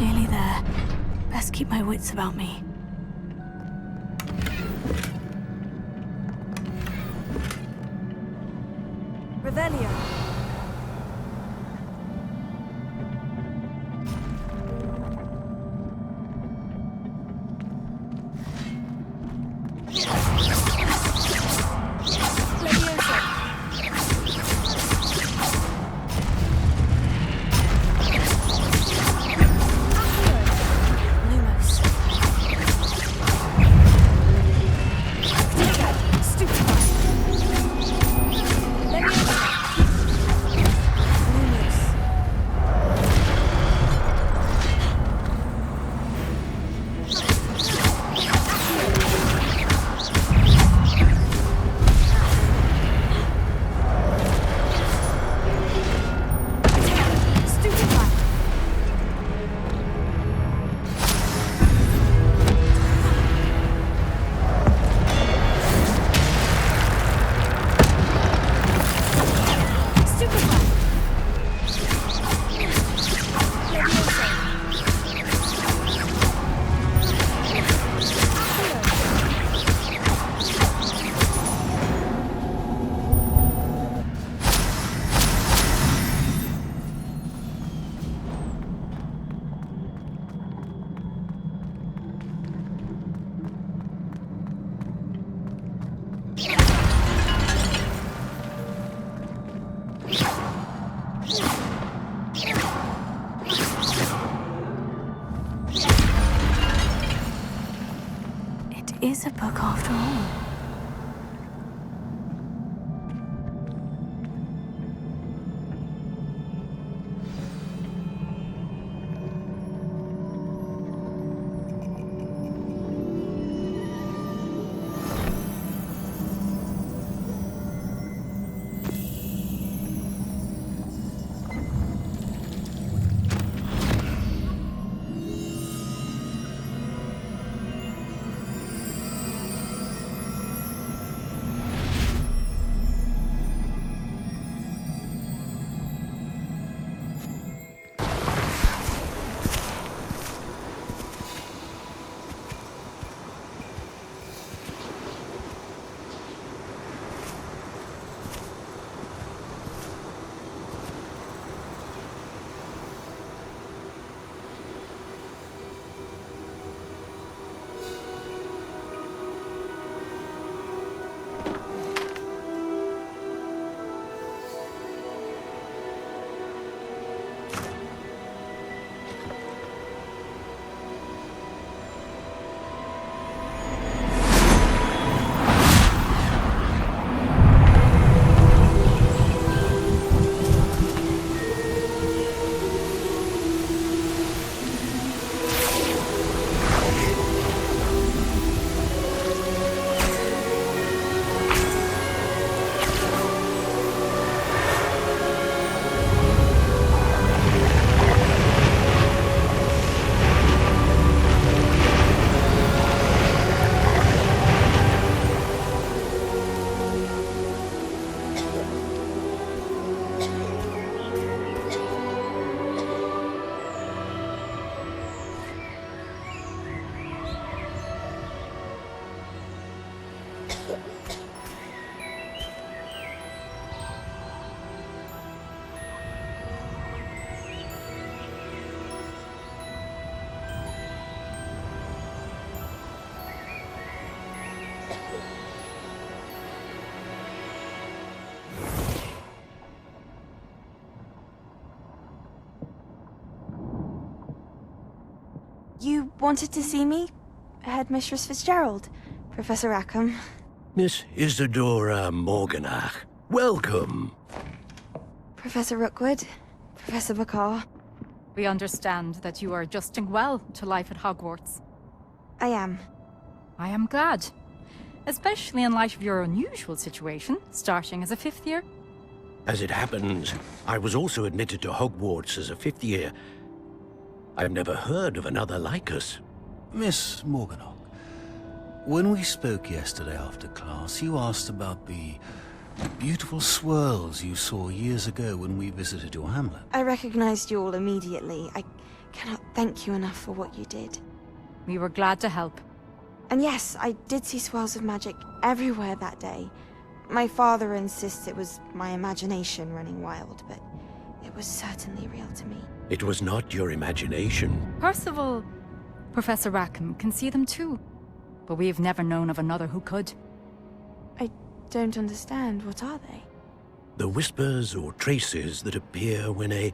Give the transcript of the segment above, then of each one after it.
Nearly there. Best keep my wits about me. Revelio. Is a book after all. You wanted to see me, Headmistress Fitzgerald? Professor Rackham. Miss Isadora Morganach, welcome. Professor Rookwood. Professor Bakar. We understand that you are adjusting well to life at Hogwarts. I am. I am glad. Especially in light of your unusual situation, starting as a 5th year. As it happens, I was also admitted to Hogwarts as a 5th year. I've never heard of another like us. Miss Morganach, when we spoke yesterday after class, you asked about the beautiful swirls you saw years ago when we visited your hamlet. I recognized you all immediately. I cannot thank you enough for what you did. We were glad to help. And yes, I did see swirls of magic everywhere that day. My father insists it was my imagination running wild, but it was certainly real to me. It was not your imagination. Percival, Professor Rackham can see them too. But we have never known of another who could. I don't understand. What are they? The whispers or traces that appear when a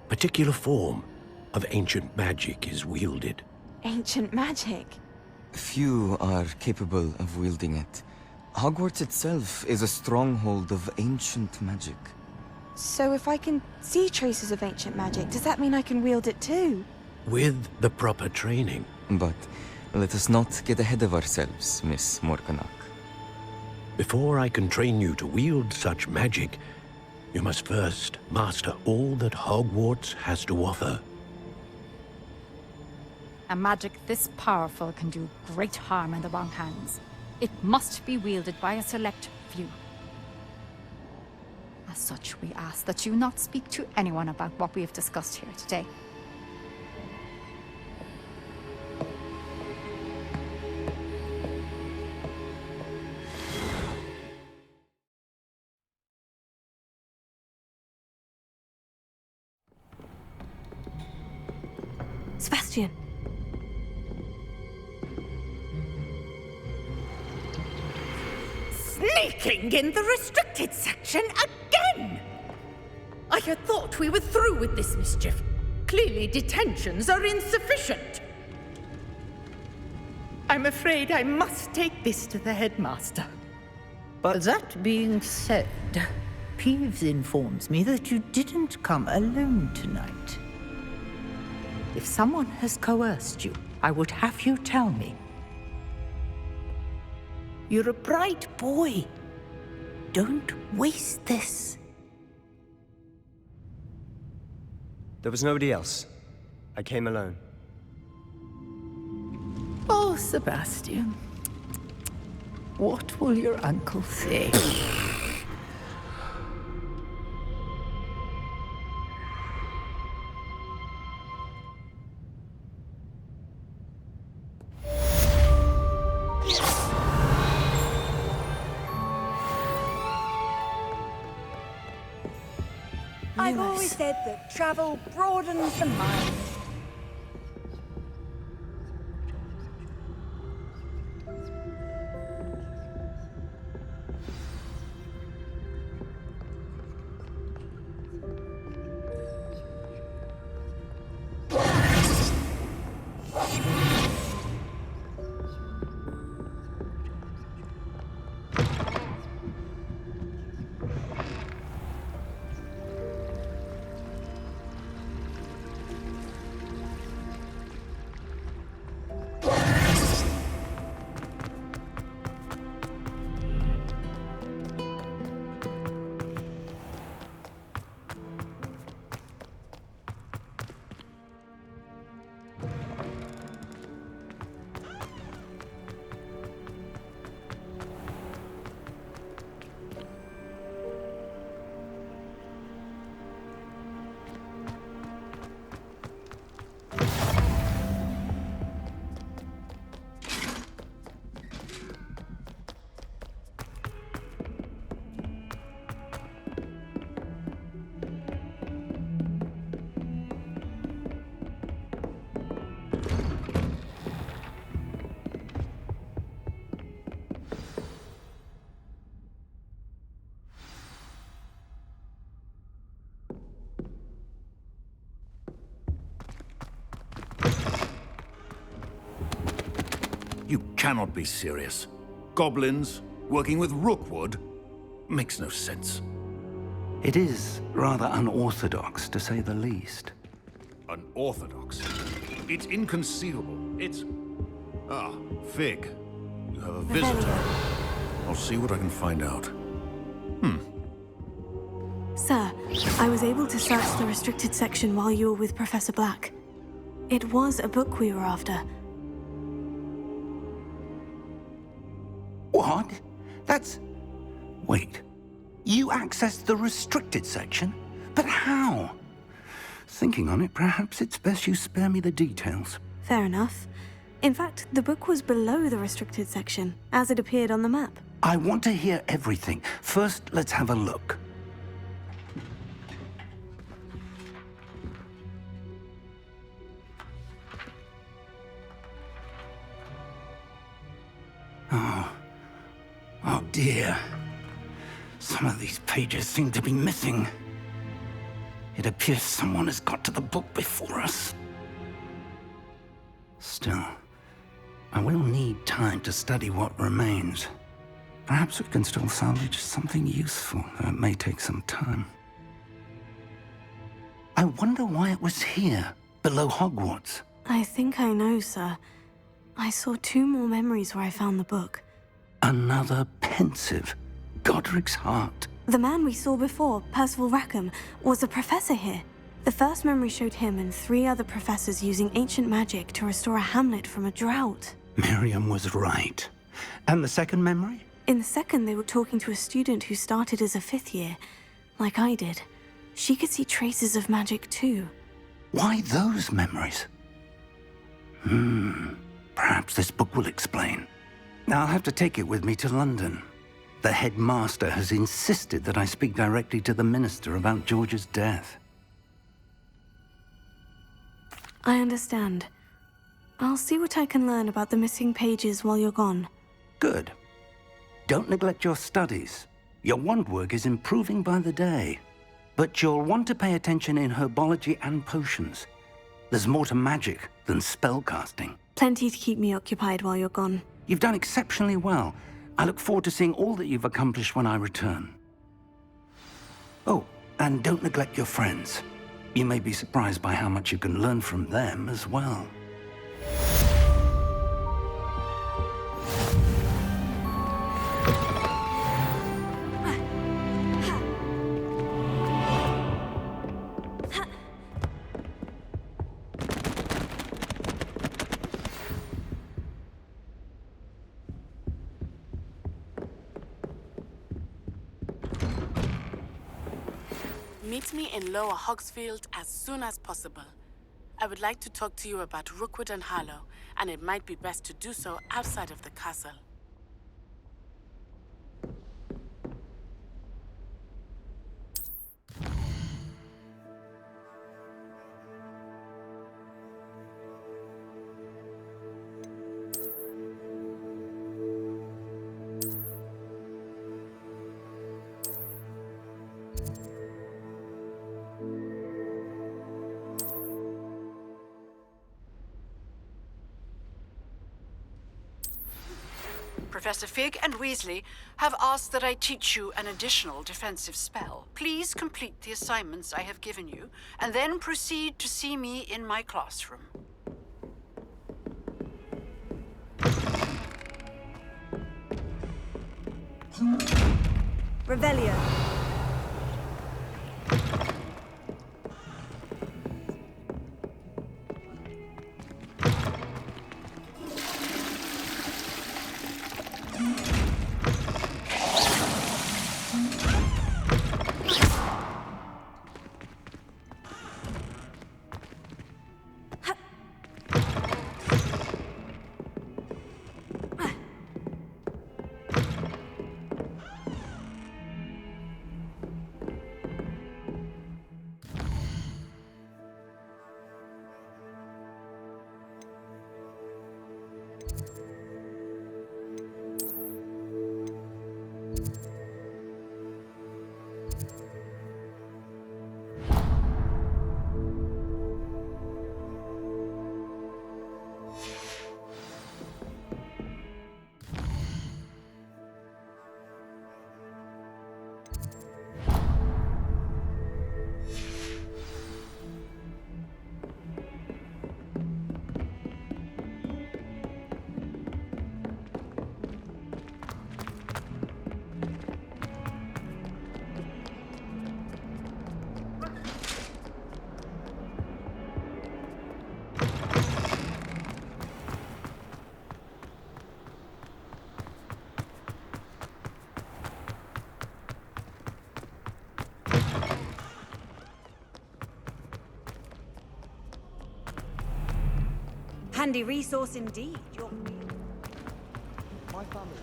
particular form of ancient magic is wielded. Ancient magic? Few are capable of wielding it. Hogwarts itself is a stronghold of ancient magic. So if I can see traces of ancient magic, does that mean I can wield it too? With the proper training. But let us not get ahead of ourselves, Miss Morganach. Before I can train you to wield such magic, you must first master all that Hogwarts has to offer. A magic this powerful can do great harm in the wrong hands. It must be wielded by a select few. As such, we ask that you not speak to anyone about what we have discussed here today. Sebastian. Sneaking in the restricted section again! I had thought we were through with this mischief. Clearly detentions are insufficient. I'm afraid I must take this to the headmaster. But that being said, Peeves informs me that you didn't come alone tonight. If someone has coerced you, I would have you tell me. You're a bright boy. Don't waste this. There was nobody else. I came alone. Oh, Sebastian. What will your uncle say? I've always said that travel broadens the mind. You cannot be serious. goblins, working with Rookwood. Makes no sense. It is rather unorthodox, to say the least. Unorthodox? It's inconceivable. It's... Ah, Fig. You have a visitor. I'll see what I can find out. Sir, I was able to search the restricted section while you were with Professor Black. It was a book we were after. What? That's... Wait. You accessed the restricted section? But how? Thinking on it, perhaps it's best you spare me the details. Fair enough. In fact, the book was below the restricted section, as it appeared on the map. I want to hear everything. First, let's have a look. Oh dear. Some of these pages seem to be missing. It appears someone has got to the book before us. Still, I will need time to study what remains. Perhaps we can still salvage something useful, though it may take some time. I wonder why it was here, below Hogwarts. I think I know, sir. I saw 2 more memories where I found the book. Another pensive. Godric's heart. The man we saw before, Percival Rackham, was a professor here. The first memory showed him and 3 other professors using ancient magic to restore a hamlet from a drought. Miriam was right. And the second memory? In the second, they were talking to a student who started as a 5th year, like I did. She could see traces of magic too. Why those memories? Perhaps this book will explain. I'll have to take it with me to London. The headmaster has insisted that I speak directly to the minister about George's death. I understand. I'll see what I can learn about the missing pages while you're gone. Good. Don't neglect your studies. Your wand work is improving by the day. But you'll want to pay attention in herbology and potions. There's more to magic than spellcasting. Plenty to keep me occupied while you're gone. You've done exceptionally well. I look forward to seeing all that you've accomplished when I return. Oh, and don't neglect your friends. You may be surprised by how much you can learn from them as well. Meet me in Lower Hogsfield as soon as possible. I would like to talk to you about Rookwood and Harlow, and it might be best to do so outside of the castle. Professor Fig and Weasley have asked that I teach you an additional defensive spell. Please complete the assignments I have given you, and then proceed to see me in my classroom. Revelio. handy resource indeed. My family.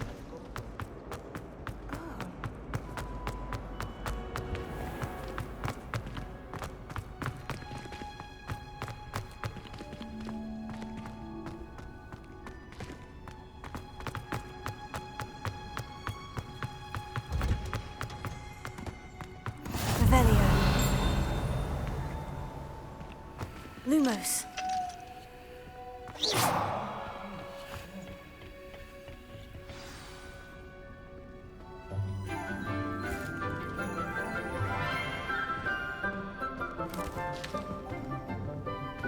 Revelio. Lumos.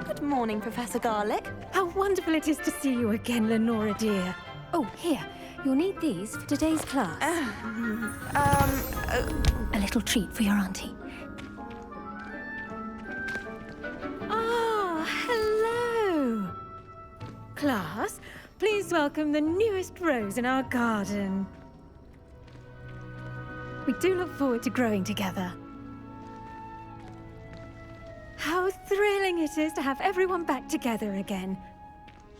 Good morning, Professor Garlick. How wonderful it is to see you again, Lenora dear. Oh, here. You'll need these for today's class. A little treat for your auntie. Ah, hello! Class, please welcome the newest rose in our garden. We do look forward to growing together. How thrilling it is to have everyone back together again.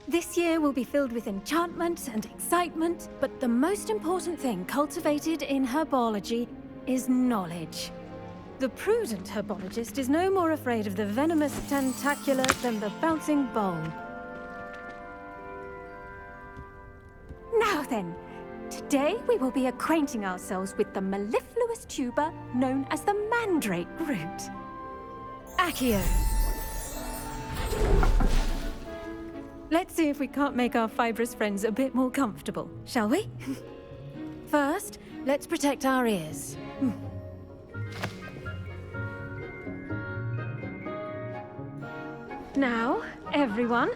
This year will be filled with enchantment and excitement, but the most important thing cultivated in herbology is knowledge. The prudent herbologist is no more afraid of the venomous tentacula than the bouncing bulb. Now then, today we will be acquainting ourselves with the mellifluous tuber known as the mandrake root. Accio. Let's see if we can't make our fibrous friends a bit more comfortable, shall we? First, let's protect our ears. Now, everyone,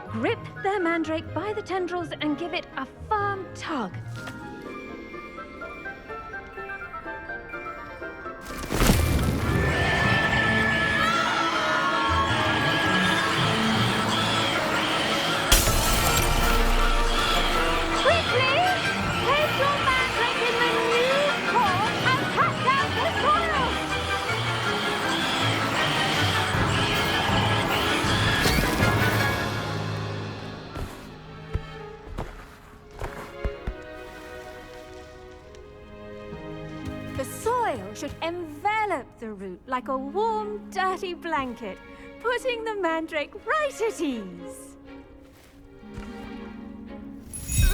grip their mandrake by the tendrils and give it a firm tug. Should envelop the root like a warm, dirty blanket, putting the mandrake right at ease.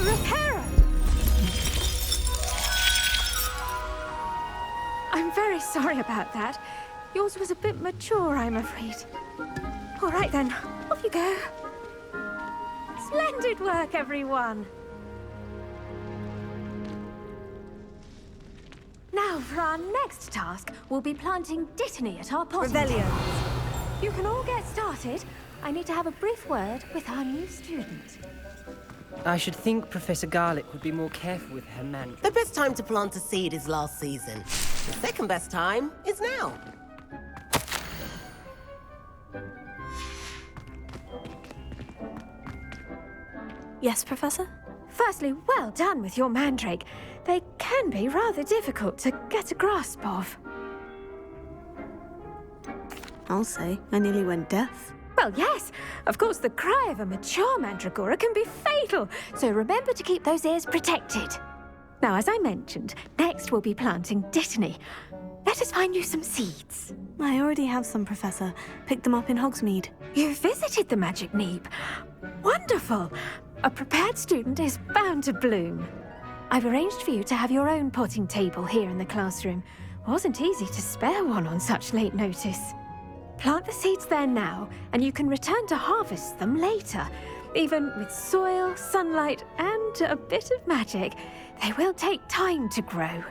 Reparo! I'm very sorry about that. Yours was a bit mature, I'm afraid. All right then, off you go. Splendid work, everyone. Now, for our next task, we'll be planting dittany at our potting tables. You can all get started. I need to have a brief word with our new student. I should think Professor Garlick would be more careful with her mandrake. The best time to plant a seed is last season. The second best time is now. Yes, Professor? Firstly, well done with your mandrake. They can be rather difficult to get a grasp of. I'll say, I nearly went deaf. Well, yes. Of course, the cry of a mature mandragora can be fatal, so remember to keep those ears protected. Now, as I mentioned, next we'll be planting dittany. Let us find you some seeds. I already have some, Professor. Picked them up in Hogsmeade. You visited the Magic Neep. Wonderful. A prepared student is bound to bloom. I've arranged for you to have your own potting table here in the classroom. Wasn't easy to spare one on such late notice. Plant the seeds there now, and you can return to harvest them later. Even with soil, sunlight, and a bit of magic, they will take time to grow.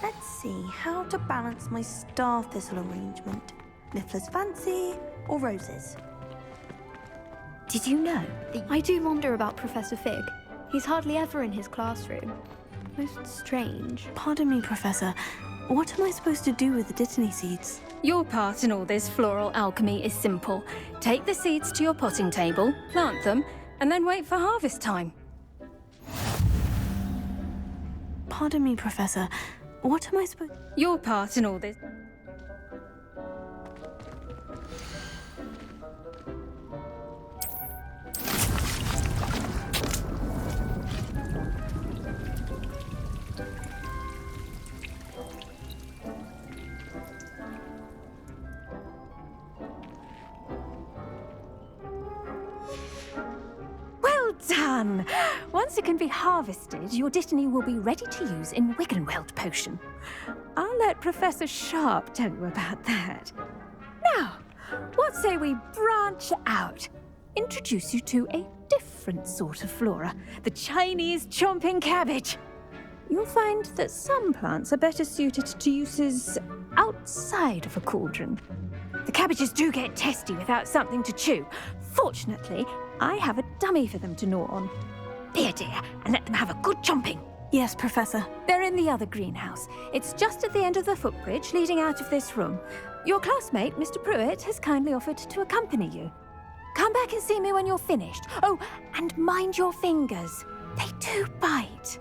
Let's see how to balance my star thistle arrangement. Niffler's fancy or roses? Did you know? I do wonder about Professor Fig. He's hardly ever in his classroom. Most strange. Pardon me, Professor. What am I supposed to do with the dittany seeds? Your part in all this floral alchemy is simple. Take the seeds to your potting table, plant them, and then wait for harvest time. Pardon me, Professor. What am I supposed... Your part in all this... fun. Once it can be harvested, your Dittany will be ready to use in Wiggenweld potion. I'll let Professor Sharp tell you about that. Now, what say we branch out? Introduce you to a different sort of flora, the Chinese chomping cabbage. You'll find that some plants are better suited to uses outside of a cauldron. The cabbages do get testy without something to chew. Fortunately, I have a dummy for them to gnaw on. Be a dear and let them have a good chomping. Yes, Professor. They're in the other greenhouse. It's just at the end of the footbridge leading out of this room. Your classmate, Mr. Pruitt, has kindly offered to accompany you. Come back and see me when you're finished. Oh, and mind your fingers. They do bite.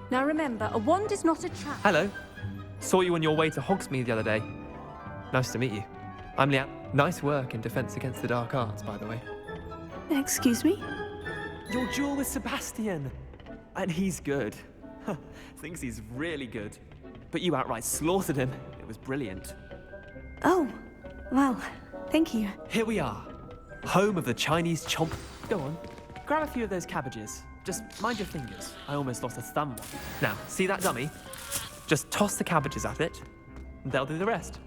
Now remember, a wand is not a trap. Hello. Saw you on your way to Hogsmeade the other day. Nice to meet you. I'm Lian. Nice work in Defense Against the Dark Arts, by the way. Excuse me? Your duel with Sebastian. And he's good. Thinks he's really good. But you outright slaughtered him. It was brilliant. Oh, well, thank you. Here we are. Home of the Chinese chomp. Go on. Grab a few of those cabbages. Just mind your fingers. I almost lost a thumb one. Now, see that dummy? Just toss the cabbages at it, and they'll do the rest.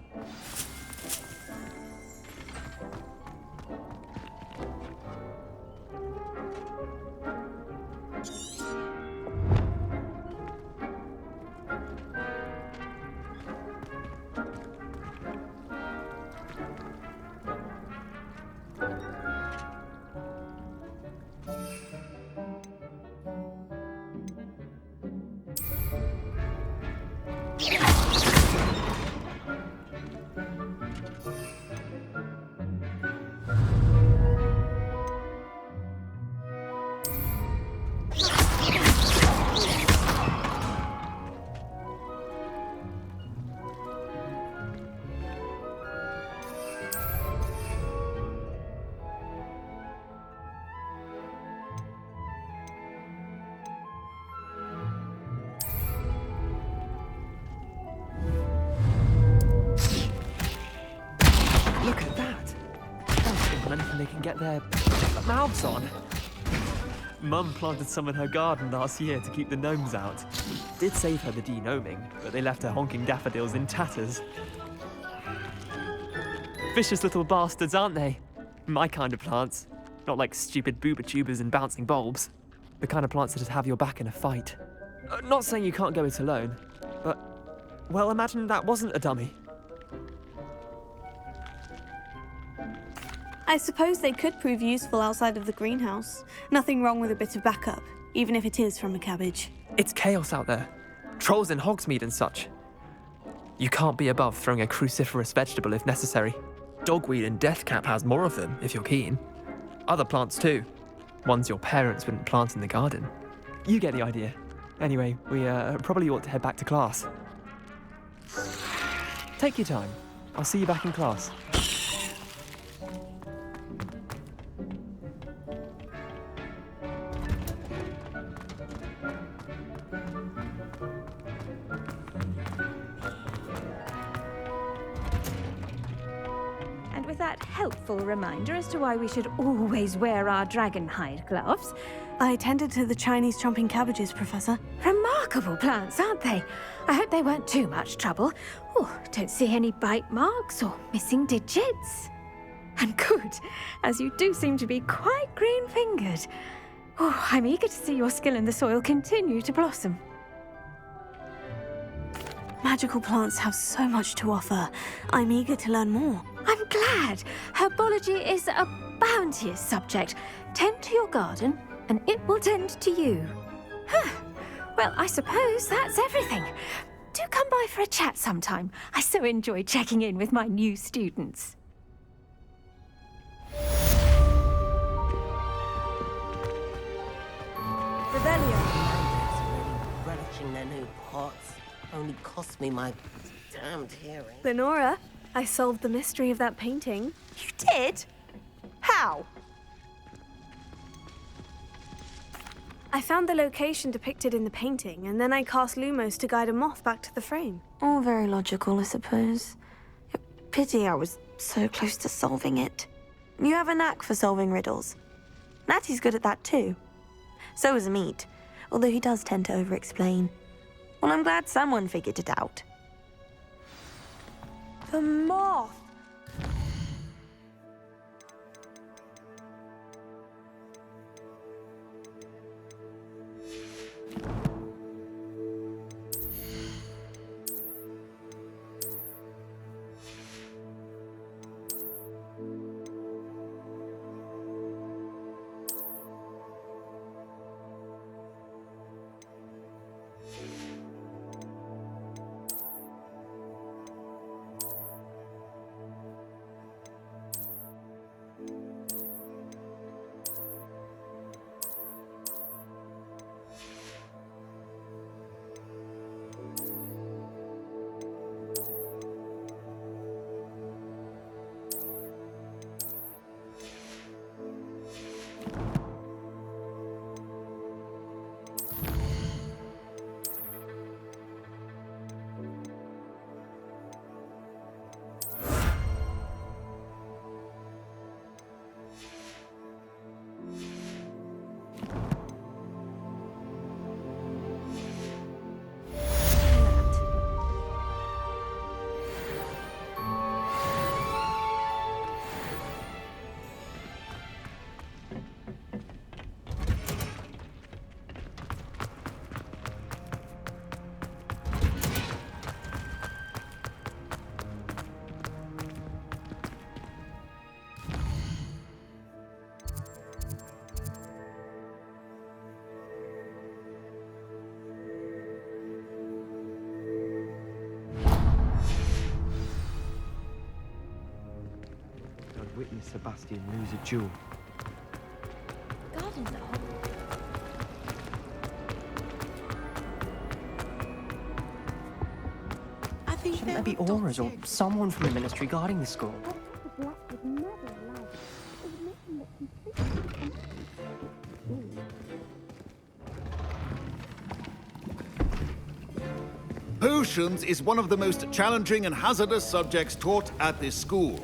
Look at that! That's anything they can get their mouths on. Mum planted some in her garden last year to keep the gnomes out. Did save her the de-gnoming, but they left her honking daffodils in tatters. Vicious little bastards, aren't they? My kind of plants. Not like stupid booba tubers and bouncing bulbs. The kind of plants that'd have your back in a fight. Not saying you can't go it alone, but, well, imagine that wasn't a dummy. I suppose they could prove useful outside of the greenhouse. Nothing wrong with a bit of backup, even if it is from a cabbage. It's chaos out there. Trolls in Hogsmeade and such. You can't be above throwing a cruciferous vegetable if necessary. Dogweed and deathcap has more of them, if you're keen. Other plants too. Ones your parents wouldn't plant in the garden. You get the idea. Anyway, we probably ought to head back to class. Take your time. I'll see you back in class. That helpful reminder as to why we should always wear our dragon hide gloves. I attended to the Chinese chomping cabbages, Professor. Remarkable plants, aren't they? I hope they weren't too much trouble. Oh, don't see any bite marks or missing digits. And good, as you do seem to be quite green-fingered. Oh, I'm eager to see your skill in the soil continue to blossom. Magical plants have so much to offer. I'm eager to learn more. I'm glad. Herbology is a bounteous subject. Tend to your garden, and it will tend to you. Well, I suppose that's everything. Do come by for a chat sometime. I so enjoy checking in with my new students. Revelio. Relishing their new pots. Only cost me my damned hearing. Lenora, I solved the mystery of that painting. You did? How? I found the location depicted in the painting, and then I cast Lumos to guide a moth back to the frame. All very logical, I suppose. Pity I was so close to solving it. You have a knack for solving riddles. Natty's good at that too. So is Meat, although he does tend to over-explain. Well, I'm glad someone figured it out. The moth! Witness Sebastian lose a jewel. Gardens at Hogwarts. I think shouldn't there be auras or someone from the ministry guarding the school? Potions is one of the most challenging and hazardous subjects taught at this school.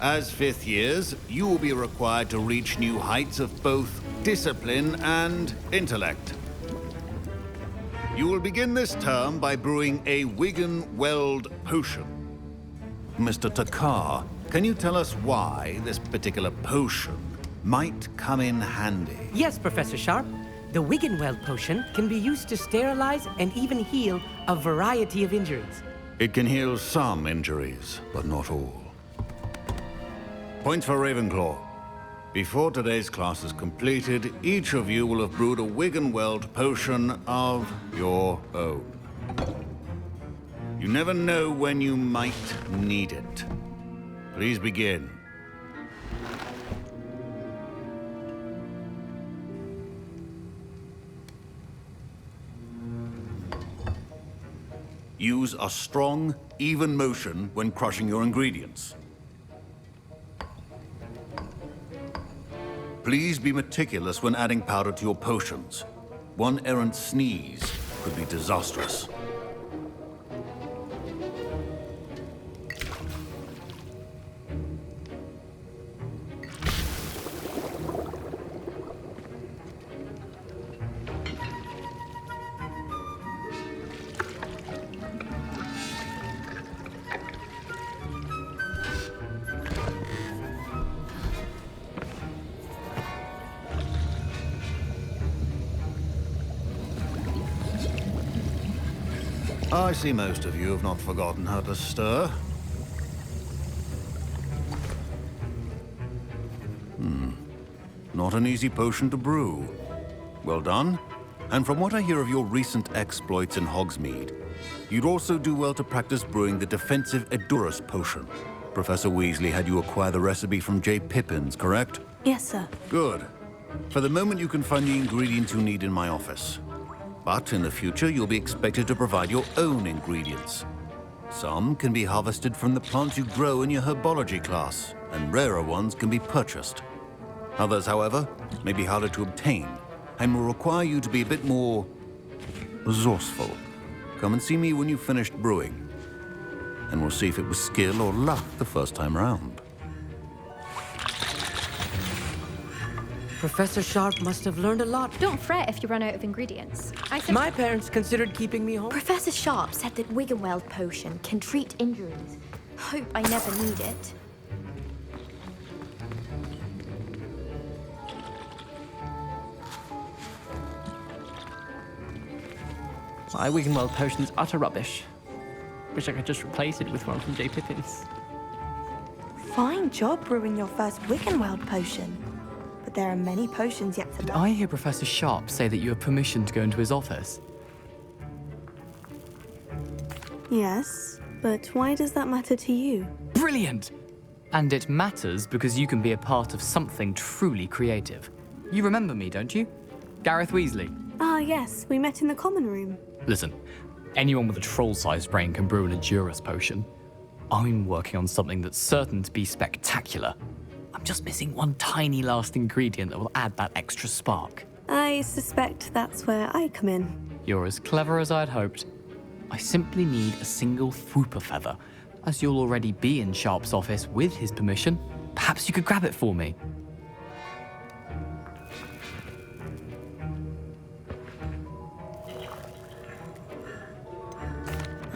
As fifth years, you will be required to reach new heights of both discipline and intellect. You will begin this term by brewing a Wiggenweld potion. Mr. Takar, can you tell us why this particular potion might come in handy? Yes, Professor Sharp. The Wiggenweld potion can be used to sterilize and even heal a variety of injuries. It can heal some injuries, but not all. Points for Ravenclaw. Before today's class is completed, each of you will have brewed a Wiggenweld potion of your own. You never know when you might need it. Please begin. Use a strong, even motion when crushing your ingredients. Please be meticulous when adding powder to your potions. One errant sneeze could be disastrous. I see most of you have not forgotten how to stir. Not an easy potion to brew. Well done. And from what I hear of your recent exploits in Hogsmeade, you'd also do well to practice brewing the defensive Edurus potion. Professor Weasley had you acquire the recipe from J. Pippins, correct? Yes, sir. Good. For the moment, you can find the ingredients you need in my office. But in the future, you'll be expected to provide your own ingredients. Some can be harvested from the plants you grow in your herbology class, and rarer ones can be purchased. Others, however, may be harder to obtain, and will require you to be a bit more resourceful. Come and see me when you've finished brewing, and we'll see if it was skill or luck the first time round. Professor Sharp must have learned a lot. Don't fret if you run out of ingredients. My parents considered keeping me home. Professor Sharp said that Wiggenweld potion can treat injuries. Hope I never need it. My Wiggenweld potion's utter rubbish. Wish I could just replace it with one from J. Pippin's. Fine job brewing your first Wiggenweld potion. But there are many potions yet to Did learn. I hear Professor Sharp say that you have permission to go into his office? Yes, but why does that matter to you? Brilliant! And it matters because you can be a part of something truly creative. You remember me, don't you? Gareth Weasley. Ah, yes, we met in the common room. Listen, anyone with a troll-sized brain can brew an Endurus potion. I'm working on something that's certain to be spectacular. I'm just missing one tiny last ingredient that will add that extra spark. I suspect that's where I come in. You're as clever as I'd hoped. I simply need a single Fwooper feather. As you'll already be in Sharp's office with his permission, perhaps you could grab it for me.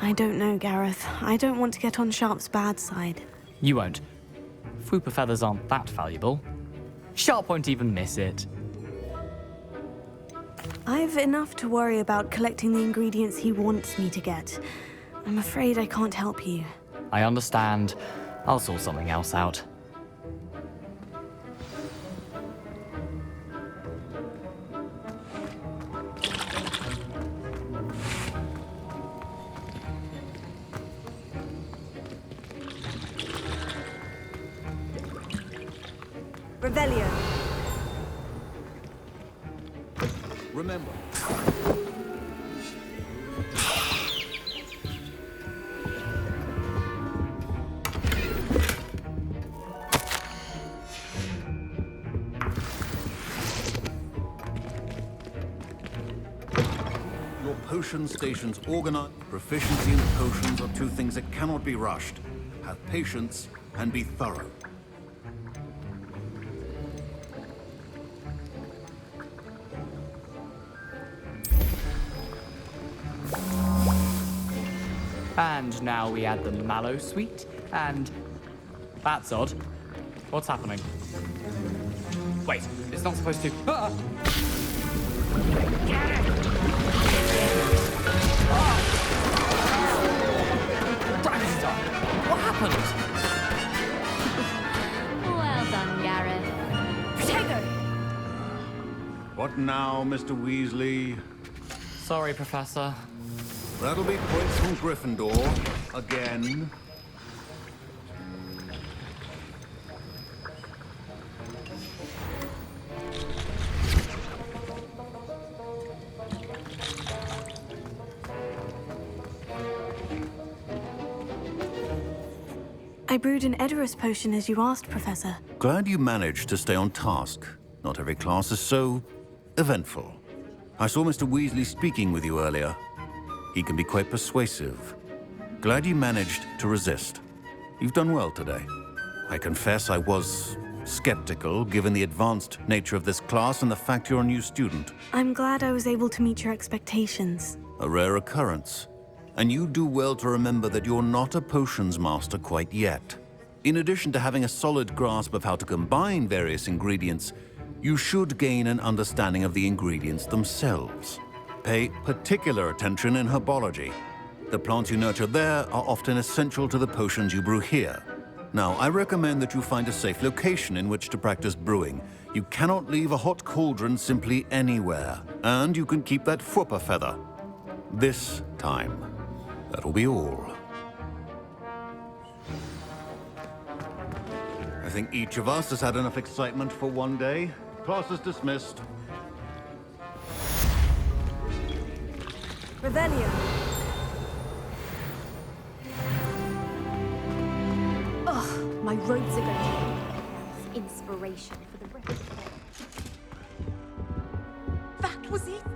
I don't know, Gareth. I don't want to get on Sharp's bad side. You won't. Fwooper feathers aren't that valuable. Sharp won't even miss it. I've enough to worry about collecting the ingredients he wants me to get. I'm afraid I can't help you. I understand. I'll sort something else out. Revelio. Remember. Your potion station's organized. Proficiency in potions are two things that cannot be rushed. Have patience and be thorough. And now we add the mallow sweet, and... That's odd. What's happening? Wait, it's not supposed to... Ah! Braxton! What happened? Well done, Gareth. Protego! What now, Mr. Weasley? Sorry, Professor. That'll be points from Gryffindor. Again. I brewed an Edorus potion as you asked, Professor. Glad you managed to stay on task. Not every class is so eventful. I saw Mr. Weasley speaking with you earlier. He can be quite persuasive. Glad you managed to resist. You've done well today. I confess I was skeptical, given the advanced nature of this class and the fact you're a new student. I'm glad I was able to meet your expectations. A rare occurrence. And you do well to remember that you're not a potions master quite yet. In addition to having a solid grasp of how to combine various ingredients, you should gain an understanding of the ingredients themselves. Pay particular attention in herbology. The plants you nurture there are often essential to the potions you brew here. Now, I recommend that you find a safe location in which to practice brewing. You cannot leave a hot cauldron simply anywhere. And you can keep that Fwooper feather. This time. That'll be all. I think each of us has had enough excitement for one day. Class is dismissed. Revelio. Ugh, my robes are going to be inspiration for the rest of the day. was it?